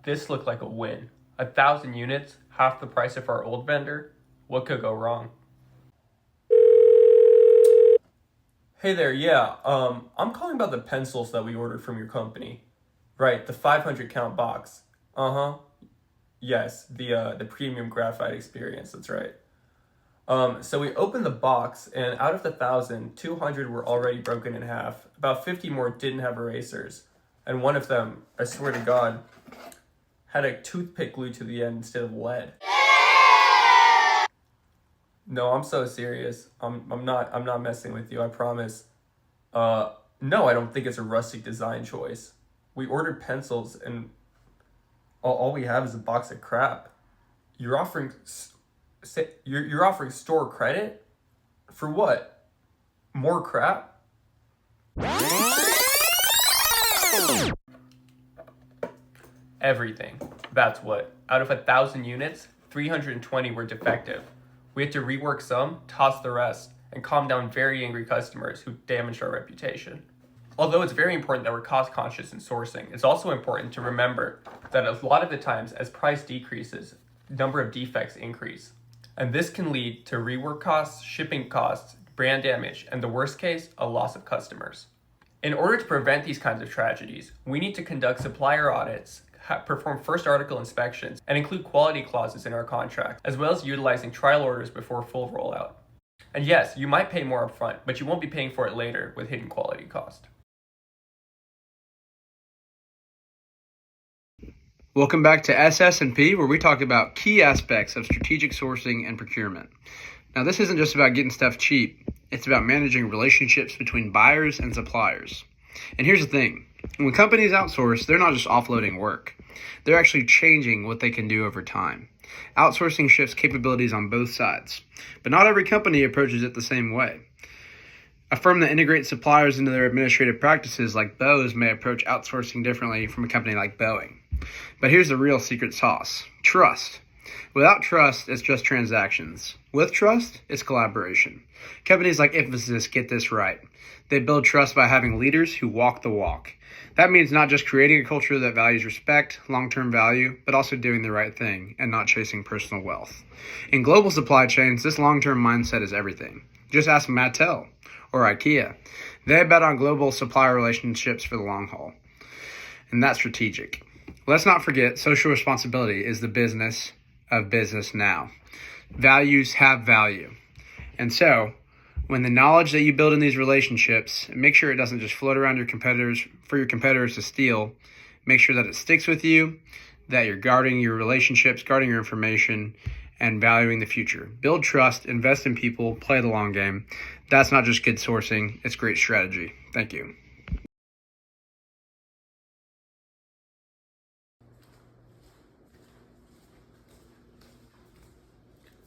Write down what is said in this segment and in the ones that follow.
This looked like a win. 1,000 units, half the price of our old vendor. What could go wrong? Hey there, yeah, I'm calling about the pencils that we ordered from your company. Right, the 500 count box. Uh-huh. Yes, the premium graphite experience, that's right. So we opened the box, and out of the 1,000, 200 were already broken in half. About 50 more didn't have erasers. And one of them, I swear to God, had a toothpick glued to the end instead of lead. No, I'm so serious. I'm not messing with you, I promise. No, I don't think it's a rustic design choice. We ordered pencils, and all we have is a box of crap. You're offering you're offering store credit? For what? More crap? Everything. That's what. Out of 1,000 units, 320 were defective. We had to rework some, toss the rest, and calm down very angry customers who damaged our reputation. Although it's very important that we're cost conscious in sourcing, it's also important to remember that a lot of the times as price decreases, number of defects increase. And this can lead to rework costs, shipping costs, brand damage, and the worst case, a loss of customers. In order to prevent these kinds of tragedies, we need to conduct supplier audits, perform first article inspections, and include quality clauses in our contract, as well as utilizing trial orders before full rollout. And yes, you might pay more upfront, but you won't be paying for it later with hidden quality cost. Welcome back to SCMT, where we talk about key aspects of strategic sourcing and procurement. Now, this isn't just about getting stuff cheap. It's about managing relationships between buyers and suppliers. And here's the thing. When companies outsource, they're not just offloading work. They're actually changing what they can do over time. Outsourcing shifts capabilities on both sides, but not every company approaches it the same way. A firm that integrates suppliers into their administrative practices like Bose may approach outsourcing differently from a company like Boeing. But here's the real secret sauce: trust. Without trust, it's just transactions. With trust, it's collaboration. Companies like Infosys get this right. They build trust by having leaders who walk the walk. That means not just creating a culture that values respect, long-term value, but also doing the right thing and not chasing personal wealth. In global supply chains, this long-term mindset is everything. Just ask Mattel or IKEA. They bet on global supplier relationships for the long haul. And that's strategic. Let's not forget, social responsibility is the business of business now. Values have value. And so, when the knowledge that you build in these relationships, make sure it doesn't just float around your competitors for your competitors to steal. Make sure that it sticks with you, that you're guarding your relationships, guarding your information, and valuing the future. Build trust, invest in people, play the long game. That's not just good sourcing, it's great strategy. Thank you.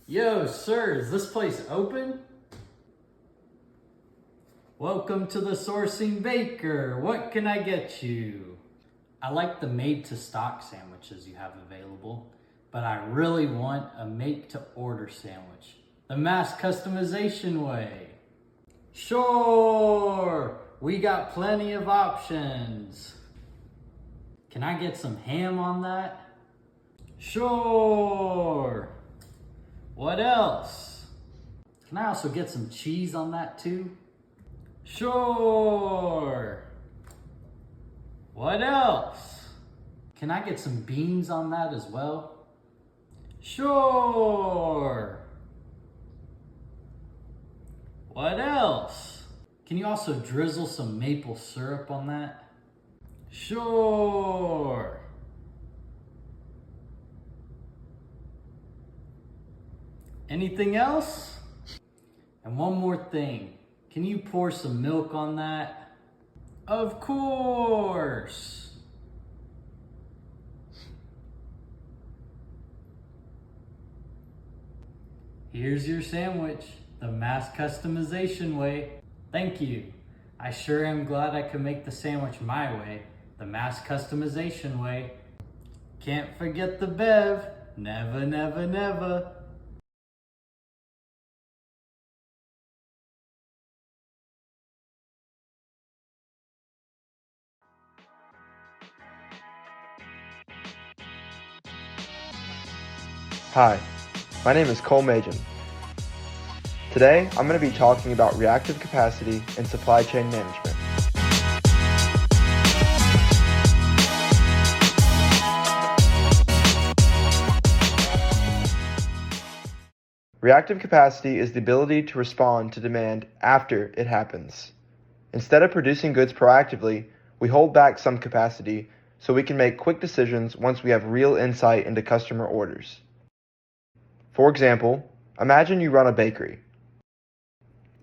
Yo, sir, is this place open? Welcome to the Sourcing Baker. What can I get you? I like the made-to-stock sandwiches you have available, but I really want a make-to-order sandwich. The mass customization way. Sure, we got plenty of options. Can I get some ham on that? Sure. What else? Can I also get some cheese on that too? Sure. What else? Can I get some beans on that as well? Sure. What else? Can you also drizzle some maple syrup on that? Sure. Anything else? And one more thing. Can you pour some milk on that? Of course. Here's your sandwich, the mass customization way. Thank you. I sure am glad I could make the sandwich my way, the mass customization way. Can't forget the Bev. Never, never, never. Hi, my name is Cole Majan. Today, I'm going to be talking about reactive capacity in supply chain management. Reactive capacity is the ability to respond to demand after it happens. Instead of producing goods proactively, we hold back some capacity so we can make quick decisions once we have real insight into customer orders. For example, imagine you run a bakery.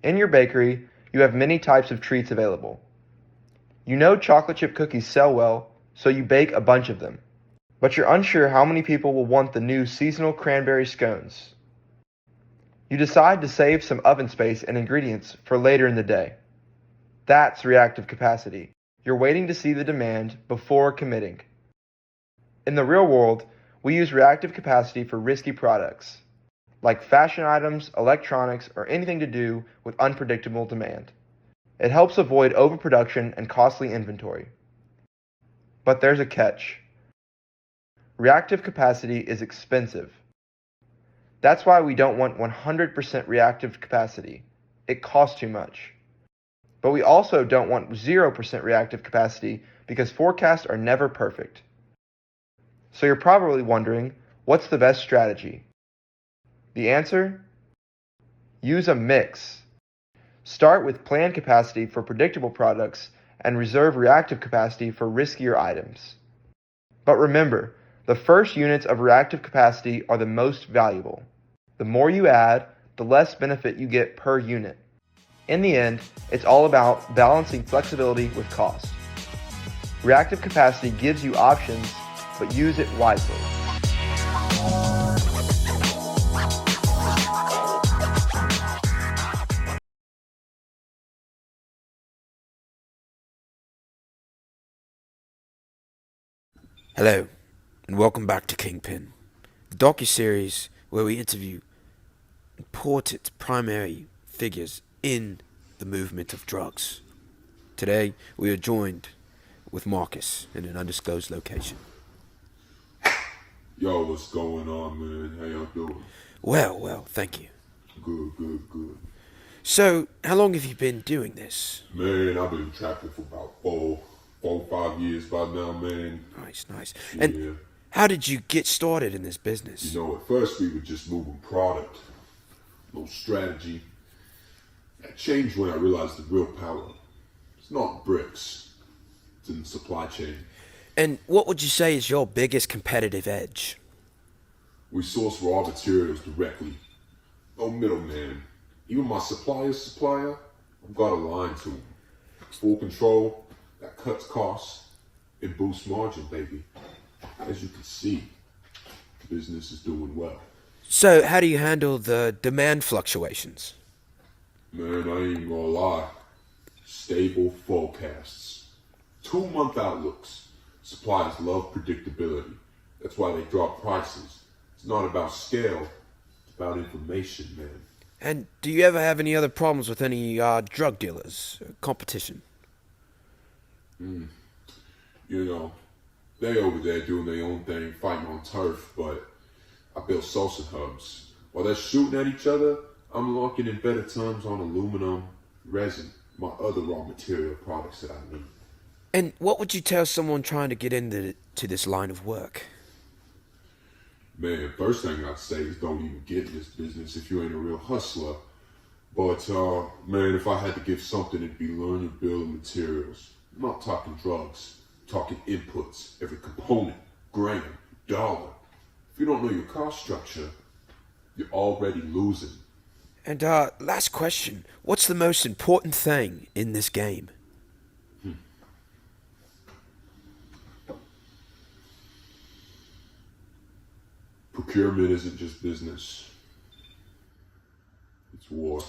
In your bakery, you have many types of treats available. You know chocolate chip cookies sell well, so you bake a bunch of them. But you're unsure how many people will want the new seasonal cranberry scones. You decide to save some oven space and ingredients for later in the day. That's reactive capacity. You're waiting to see the demand before committing. In the real world, we use reactive capacity for risky products, like fashion items, electronics, or anything to do with unpredictable demand. It helps avoid overproduction and costly inventory. But there's a catch. Reactive capacity is expensive. That's why we don't want 100% reactive capacity. It costs too much. But we also don't want 0% reactive capacity because forecasts are never perfect. So you're probably wondering, what's the best strategy? The answer? Use a mix. Start with planned capacity for predictable products and reserve reactive capacity for riskier items. But remember, the first units of reactive capacity are the most valuable. The more you add, the less benefit you get per unit. In the end, it's all about balancing flexibility with cost. Reactive capacity gives you options, but use it wisely. Hello, and welcome back to Kingpin, the docuseries where we interview important primary figures in the movement of drugs. Today, we are joined with Marcus in an undisclosed location. Yo, what's going on, man? How y'all doing? Well, thank you. Good. So, how long have you been doing this? Man, I've been trapping for about 5 years by now, man. Nice. Yeah. And how did you get started in this business? You know, at first we were just moving product. No strategy. That changed when I realized the real power. It's not bricks. It's in the supply chain. And what would you say is your biggest competitive edge? We source raw materials directly. No middleman. Even my supplier's supplier, I've got a line to him. Full control, that cuts costs, it boosts margin, baby. As you can see, the business is doing well. So, how do you handle the demand fluctuations? Man, I ain't gonna lie. Stable forecasts. 2-month outlooks. Suppliers love predictability. That's why they drop prices. It's not about scale, it's about information, man. And do you ever have any other problems with any drug dealers, competition? You know, they over there doing their own thing, fighting on turf, but I built salsa hubs. While they're shooting at each other, I'm locking in better terms on aluminum, resin, my other raw material products that I need. And what would you tell someone trying to get into this line of work? Man, first thing I'd say is don't even get in this business if you ain't a real hustler. But, man, if I had to give something, it'd be learn your bill of materials. I'm not talking drugs, I'm talking inputs, every component, gram, dollar. If you don't know your cost structure, you're already losing. And last question, what's the most important thing in this game? Procurement isn't just business. It's war.